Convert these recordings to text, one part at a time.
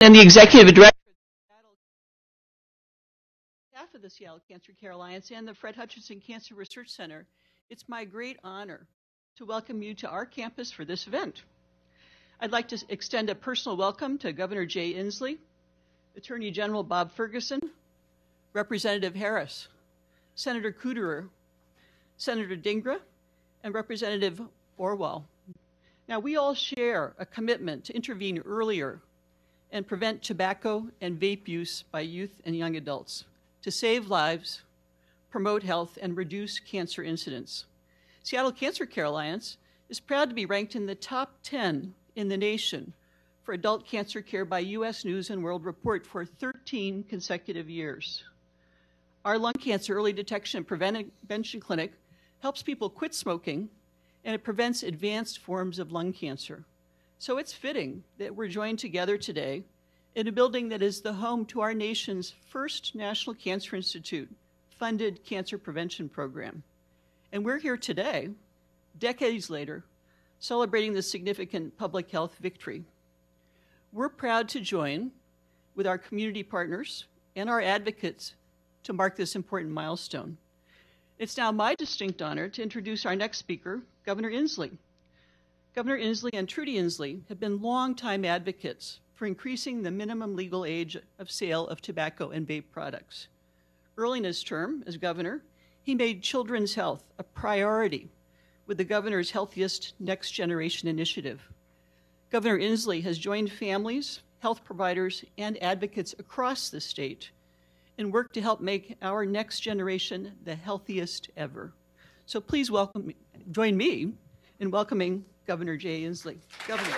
And the executive director of the Seattle Cancer Care Alliance and the Fred Hutchinson Cancer Research Center, it's my great honor to welcome you to our campus for this event. I'd like to extend a personal welcome to Governor Jay Inslee, Attorney General Bob Ferguson, Representative Harris, Senator Cooter, Senator Dingra, and Representative Orwell. Now, we all share a commitment to intervene earlier and prevent tobacco and vape use by youth and young adults, to save lives, promote health, and reduce cancer incidence. Seattle Cancer Care Alliance is proud to be ranked in the top 10 in the nation for adult cancer care by U.S. News and World Report for 13 consecutive years. Our lung cancer early detection and prevention clinic helps people quit smoking, and it prevents advanced forms of lung cancer. So it's fitting that we're joined together today in a building that is the home to our nation's first National Cancer Institute-funded cancer prevention program. And we're here today, decades later, celebrating this significant public health victory. We're proud to join with our community partners and our advocates to mark this important milestone. It's now my distinct honor to introduce our next speaker, Governor Inslee. Governor Inslee and Trudy Inslee have been longtime advocates for increasing the minimum legal age of sale of tobacco and vape products. Early in his term as governor, he made children's health a priority with the governor's Healthiest Next Generation initiative. Governor Inslee has joined families, health providers, and advocates across the state and worked to help make our next generation the healthiest ever. So please join me in welcoming Governor Jay Inslee. Governor.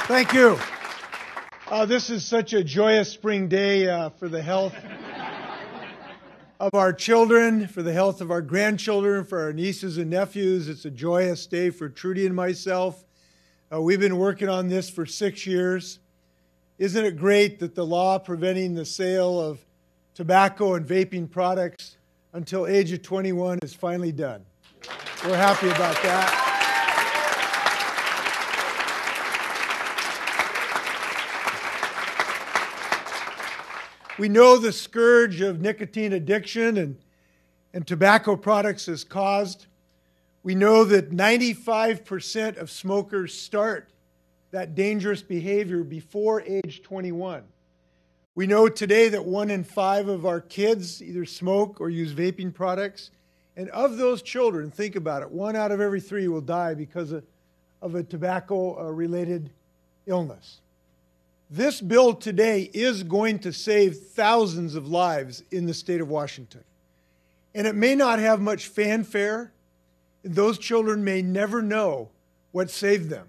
Thank you. This is such a joyous spring day for the health of our children, for the health of our grandchildren, for our nieces and nephews. It's a joyous day for Trudy and myself. We've been working on this for 6 years. Isn't it great that the law preventing the sale of tobacco and vaping products until age of 21 is finally done? We're happy about that. We know the scourge of nicotine addiction and tobacco products has caused. We know that 95% of smokers start that dangerous behavior before age 21. We know today that 1 in 5 of our kids either smoke or use vaping products. And of those children, think about it, 1 out of every 3 will die because of a tobacco-related illness. This bill today is going to save thousands of lives in the state of Washington. And it may not have much fanfare. Those children may never know what saved them.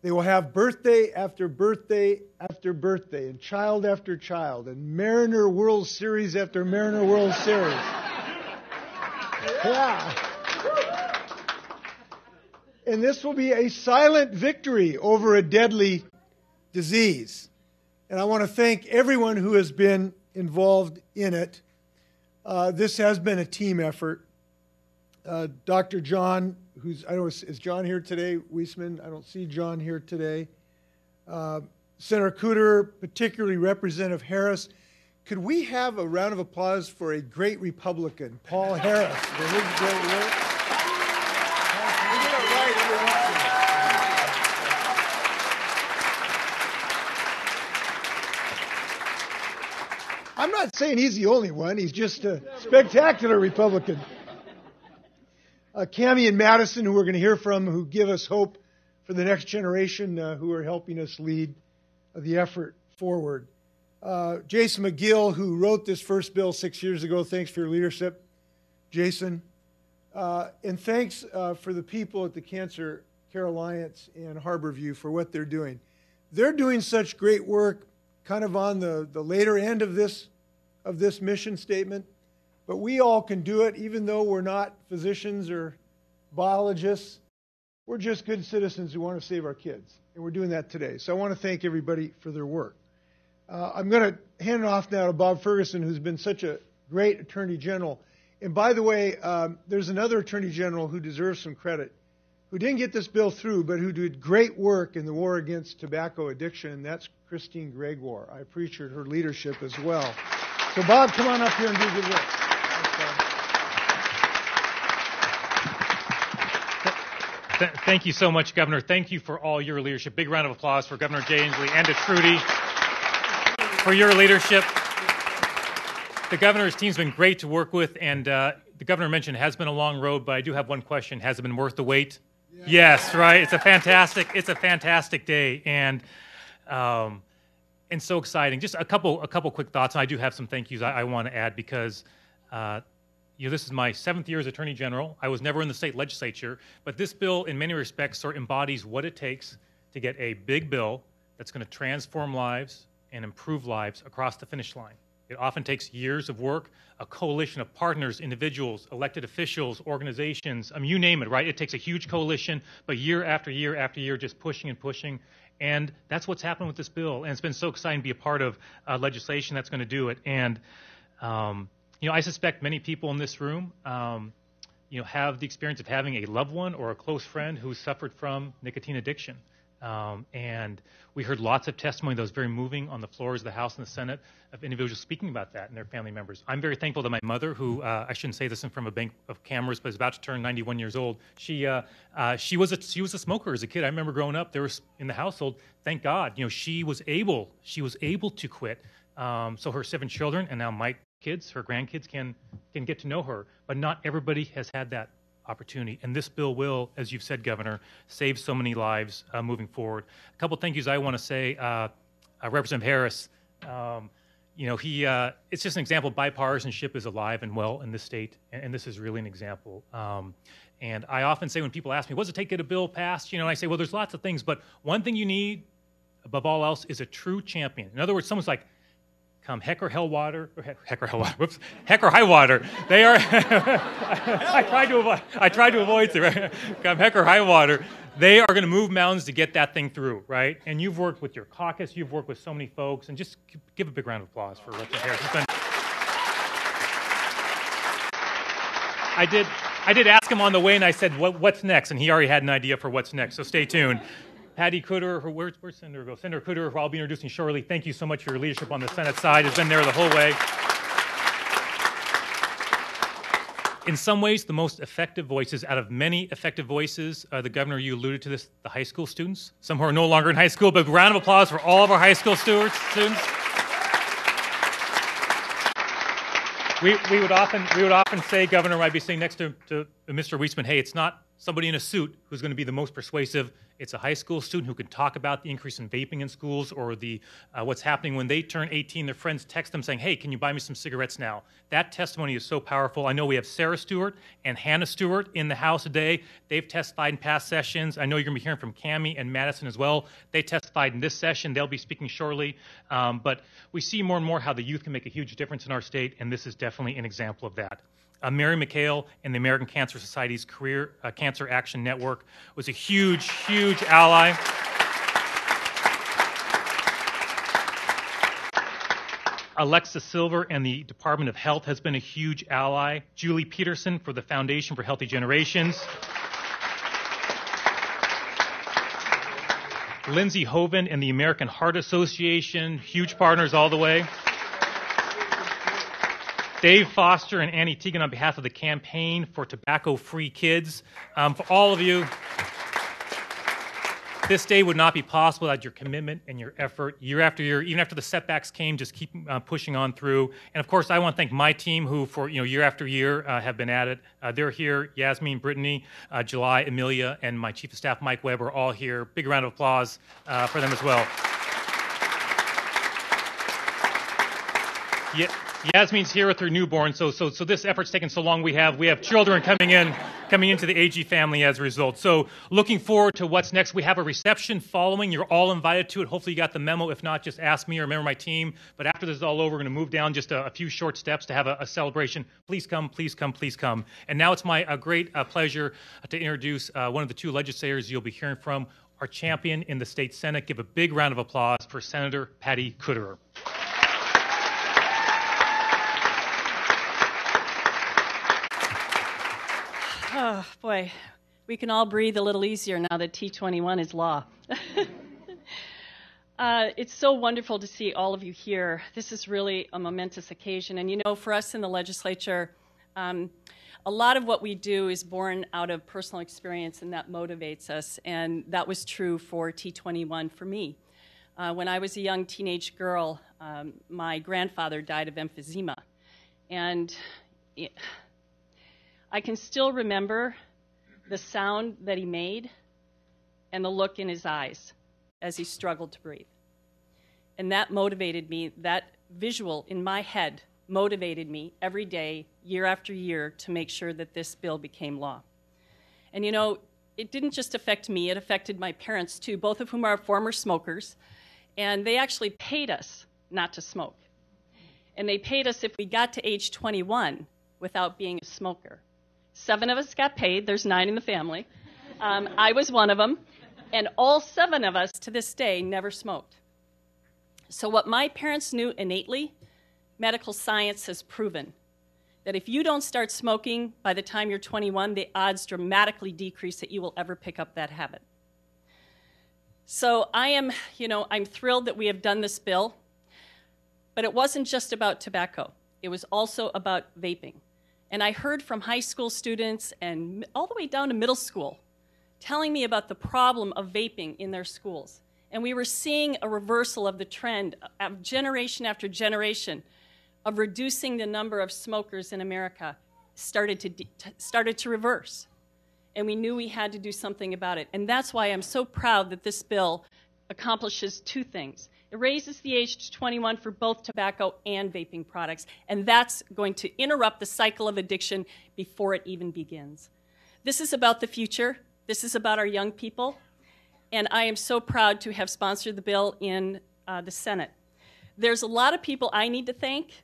They will have birthday after birthday after birthday, and child after child, and Mariner World Series after Mariner World Series. Yeah. And this will be a silent victory over a deadly disease. And I want to thank everyone who has been involved in it. This has been a team effort. Dr. John, is John here today? Weisman, I don't see John here today. Senator Cooter, particularly Representative Harris. Could we have a round of applause for a great Republican, Paul Harris, for his great work? We get it right every once in a while. I'm not saying he's the only one. He's just a spectacular Republican. Cammie and Madison, who we're going to hear from, who give us hope for the next generation, who are helping us lead the effort forward. Jason McGill, who wrote this first bill 6 years ago. Thanks for your leadership, Jason. And thanks for the people at the Cancer Care Alliance and Harborview for what they're doing. They're doing such great work kind of on the later end of this mission statement. But we all can do it, even though we're not physicians or biologists. We're just good citizens who want to save our kids. And we're doing that today. So I want to thank everybody for their work. I'm going to hand it off now to Bob Ferguson, who's been such a great Attorney General. And by the way, there's another Attorney General who deserves some credit, who didn't get this bill through, but who did great work in the war against tobacco addiction, and that's Christine Gregoire. I appreciate her leadership as well. So, Bob, come on up here and do good work. Thank you so much, Governor. Thank you for all your leadership. Big round of applause for Governor Jay Inslee and to Trudy for your leadership. The governor's team's been great to work with, and the governor mentioned it has been a long road, but I do have one question. Has it been worth the wait? Yeah. Yes, right? It's a fantastic day, and so exciting. Just a couple quick thoughts, and I do have some thank yous I want to add because this is my 7th year as Attorney General. I was never in the state legislature, but this bill, in many respects, sort of embodies what it takes to get a big bill that's going to transform lives and improve lives across the finish line. It often takes years of work, a coalition of partners, individuals, elected officials, organizations, you name it, right? It takes a huge coalition, but year after year after year, just pushing and pushing. And that's what's happened with this bill. And it's been so exciting to be a part of legislation that's going to do it. And, I suspect many people in this room, have the experience of having a loved one or a close friend who suffered from nicotine addiction. And we heard lots of testimony that was very moving on the floors of the House and the Senate of individuals speaking about that and their family members. I'm very thankful to my mother, who I shouldn't say this in front of a bank of cameras, but is about to turn 91 years old. She was a smoker as a kid. I remember growing up. There was in the household. Thank God, she was able to quit. So her 7 children and now my kids, her grandkids, can get to know her. But not everybody has had that opportunity, and this bill will, as you've said, Governor, save so many lives moving forward. A couple thank yous I want to say. Representative Harris, it's just an example. Bipartisanship is alive and well in this state, and this is really an example. And I often say when people ask me, what does it take to get a bill passed? I say, well, there's lots of things, but one thing you need, above all else, is a true champion. In other words, someone's like, come heck or hell water, heck or high water. They are. I tried to avoid it. Right? Come heck or high water. They are going to move mountains to get that thing through, right? And you've worked with your caucus. You've worked with so many folks, and just give a big round of applause for Representative Harris. I did ask him on the way, and I said, "What's next?" And he already had an idea for what's next. So stay tuned. Patty Cooter, where's Senator go? Senator Cooter, who I'll be introducing shortly. Thank you so much for your leadership on the Senate side. Has been there the whole way. In some ways, the most effective voices out of many effective voices, the governor, you alluded to this, the high school students, some who are no longer in high school, but a round of applause for all of our high school students. We would often say, Governor, I'd be sitting next to Mr. Weissman, hey, it's not somebody in a suit who's going to be the most persuasive. It's a high school student who can talk about the increase in vaping in schools or the what's happening when they turn 18. Their friends text them saying, hey, can you buy me some cigarettes now? That testimony is so powerful. I know we have Sarah Stewart and Hannah Stewart in the House today. They've testified in past sessions. I know you're going to be hearing from Cammie and Madison as well. They testified in this session. They'll be speaking shortly. But we see more and more how the youth can make a huge difference in our state, and this is definitely an example of that. Mary McHale and the American Cancer Society's Career Cancer Action Network was a huge, huge ally. Alexa Silver and the Department of Health has been a huge ally. Julie Peterson for the Foundation for Healthy Generations. Lindsay Hoven and the American Heart Association, huge partners all the way. Dave Foster and Annie Teagan on behalf of the Campaign for Tobacco-Free Kids. For all of you, this day would not be possible without your commitment and your effort year after year. Even after the setbacks came, just keep pushing on through. And of course, I want to thank my team who, for year after year, have been at it. They're here. Yasmin, Brittany, July, Amelia, and my Chief of Staff, Mike Webb, are all here. Big round of applause for them as well. Yasmin's here with her newborn, so this effort's taken so long. We have children coming into the AG family as a result. So looking forward to what's next. We have a reception following. You're all invited to it. Hopefully you got the memo. If not, just ask me or a member of my team. But after this is all over, we're going to move down just a few short steps to have a celebration. Please come, please come, please come. And now it's my great pleasure to introduce one of the 2 legislators you'll be hearing from, our champion in the state Senate. Give a big round of applause for Senator Patty Cooter. Oh, boy. We can all breathe a little easier now that T21 is law. It's so wonderful to see all of you here. This is really a momentous occasion. And, you know, for us in the legislature, a lot of what we do is born out of personal experience, and that motivates us. And that was true for T21 for me. When I was a young teenage girl, my grandfather died of emphysema. And I can still remember the sound that he made and the look in his eyes as he struggled to breathe. And that motivated me, that visual in my head motivated me every day, year after year, to make sure that this bill became law. And you know, it didn't just affect me, it affected my parents too, both of whom are former smokers, and they actually paid us not to smoke. And they paid us if we got to age 21 without being a smoker. 7 of us got paid, there's 9 in the family. I was one of them, and all 7 of us to this day never smoked. So what my parents knew innately, medical science has proven that if you don't start smoking by the time you're 21, the odds dramatically decrease that you will ever pick up that habit. So I'm thrilled that we have done this bill, but it wasn't just about tobacco. It was also about vaping. And I heard from high school students and all the way down to middle school telling me about the problem of vaping in their schools. And we were seeing a reversal of the trend of generation after generation of reducing the number of smokers in America started to reverse. And we knew we had to do something about it. And that's why I'm so proud that this bill accomplishes 2 things. It raises the age to 21 for both tobacco and vaping products, and that's going to interrupt the cycle of addiction before it even begins. This is about the future. This is about our young people. And I am so proud to have sponsored the bill in the Senate. There's a lot of people I need to thank.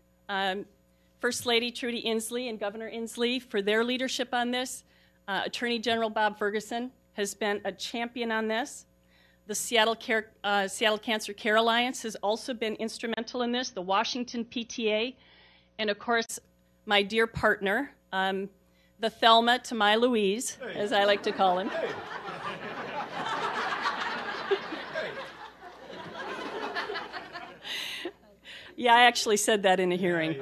First Lady Jay Inslee and Governor Inslee for their leadership on this. Attorney General Bob Ferguson has been a champion on this. The Seattle Cancer Care Alliance has also been instrumental in this, the Washington PTA, and of course, my dear partner, the Thelma to my Louise, as I like to call him. Yeah, I actually said that in a hearing.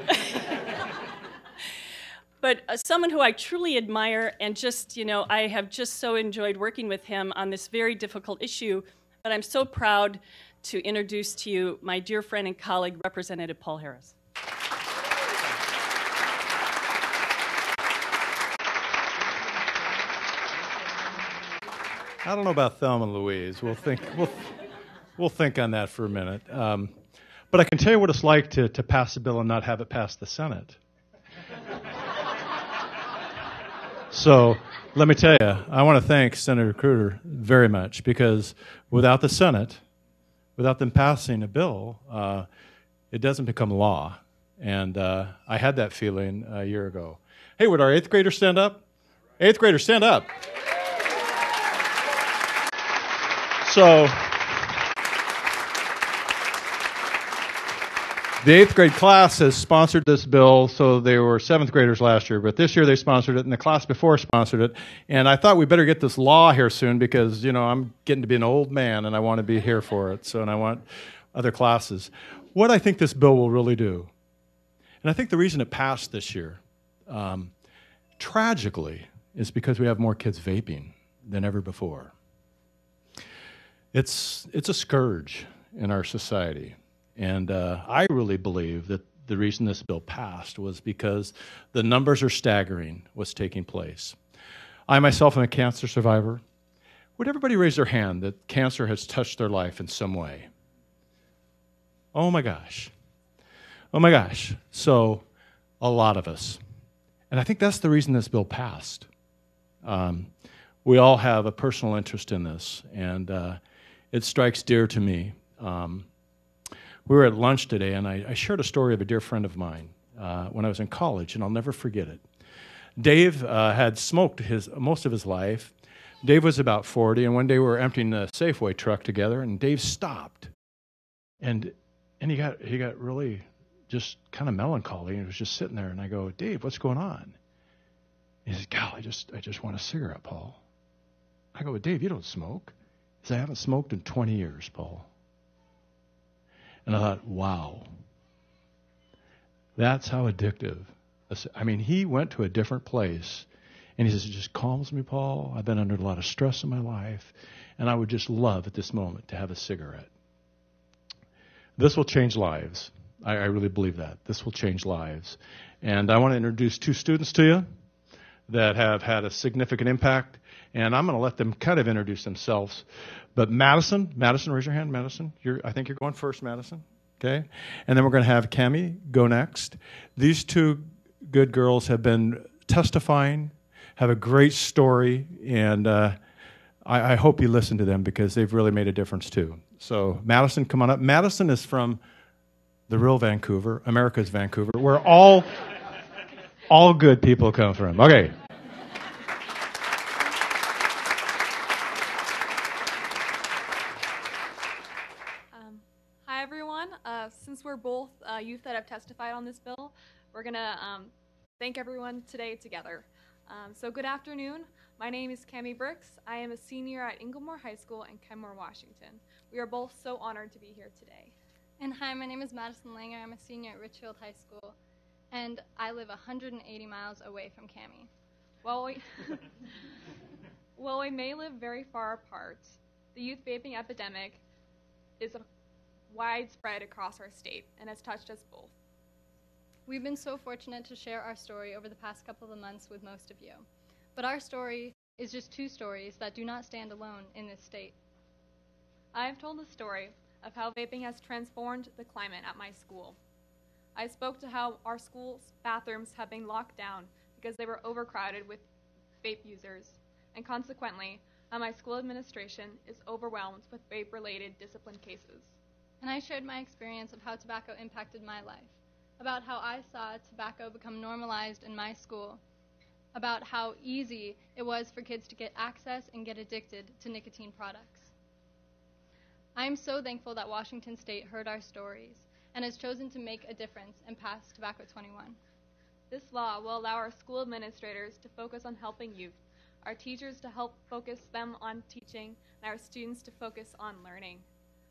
But someone who I truly admire and just, I have just so enjoyed working with him on this very difficult issue, but I'm so proud to introduce to you my dear friend and colleague, Representative Paul Harris. I don't know about Thelma and Louise. We'll think on that for a minute. But I can tell you what it's like to pass a bill and not have it pass the Senate. So let me tell you, I want to thank Senator Cooter very much, because without the Senate, without them passing a bill, it doesn't become law. And I had that feeling a year ago. Hey, would our 8th graders stand up? 8th graders, stand up. So the 8th grade class has sponsored this bill, so they were 7th graders last year, but this year they sponsored it, and the class before sponsored it. And I thought we better get this law here soon because, I'm getting to be an old man, and I want to be here for it, and I want other classes. What I think this bill will really do, and I think the reason it passed this year, tragically, is because we have more kids vaping than ever before. It's a scourge in our society. And I really believe that the reason this bill passed was because the numbers are staggering what's taking place. I myself am a cancer survivor. Would everybody raise their hand that cancer has touched their life in some way? Oh my gosh. Oh my gosh. So a lot of us. And I think that's the reason this bill passed. We all have a personal interest in this, and it strikes dear to me. We were at lunch today, and I shared a story of a dear friend of mine when I was in college, and I'll never forget it. Dave had smoked most of his life. Dave was about 40, and one day we were emptying the Safeway truck together, and Dave stopped. And he got really just kind of melancholy, and he was just sitting there, and I go, Dave, what's going on? He says, "Gal, I just want a cigarette, Paul." I go, "But Dave, you don't smoke." He says, "I haven't smoked in 20 years, Paul." And I thought, wow, that's how addictive. I mean, he went to a different place, and he says, "It just calms me, Paul. I've been under a lot of stress in my life, and I would just love at this moment to have a cigarette." This will change lives. I really believe that. This will change lives. And I want to introduce two students to you that have had a significant impact, and I'm going to let them kind of introduce themselves. But Madison, raise your hand, Madison. I think you're going first, Madison. Okay? And then we're going to have Cammie go next. These two good girls have been testifying, have a great story, and I hope you listen to them because they've really made a difference too. So Madison, come on up. Madison is from the real Vancouver, America's Vancouver, where all good people come from. Okay. Hi, everyone. Since we're both youth that have testified on this bill, we're going to thank everyone today together. So good afternoon. My name is Cammie Brooks. I am a senior at Inglemoor High School in Kenmore, Washington. We are both so honored to be here today. And hi, my name is Madison Langer. I'm a senior at Richfield High School, and I live 180 miles away from Cammie. While we may live very far apart, the youth vaping epidemic is widespread across our state and has touched us both. We've been so fortunate to share our story over the past couple of months with most of you. But our story is just two stories that do not stand alone in this state. I have told the story of how vaping has transformed the climate at my school. I spoke to how our school's bathrooms have been locked down because they were overcrowded with vape users, and consequently, how my school administration is overwhelmed with vape-related discipline cases. And I shared my experience of how tobacco impacted my life, about how I saw tobacco become normalized in my school, about how easy it was for kids to get access and get addicted to nicotine products. I am so thankful that Washington State heard our stories and has chosen to make a difference and pass Tobacco 21. This law will allow our school administrators to focus on helping youth, our teachers to help focus them on teaching, and our students to focus on learning.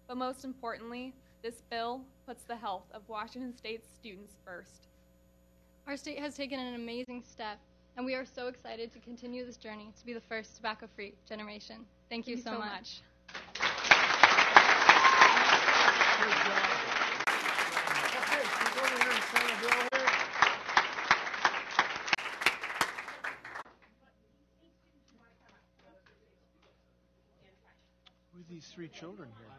But most importantly, this bill puts the health of Washington State's students first. Our state has taken an amazing step, and we are so excited to continue this journey to be the first tobacco-free generation. Thank you so much. Good job. Okay, can you go over here and sign a bill here? Who are these three children here?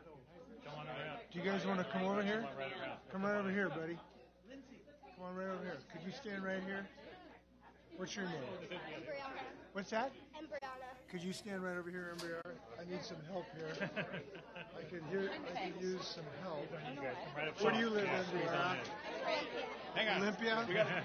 Do you guys want to come over here? Come right over here, buddy. Come on right over here. Could you stand right here? What's your name? Embryana. What's that? Embryana. Could you stand right over here, Embryana? I need some help here. I could use some help. Where do you live, Embryana? Olympia. Olympia?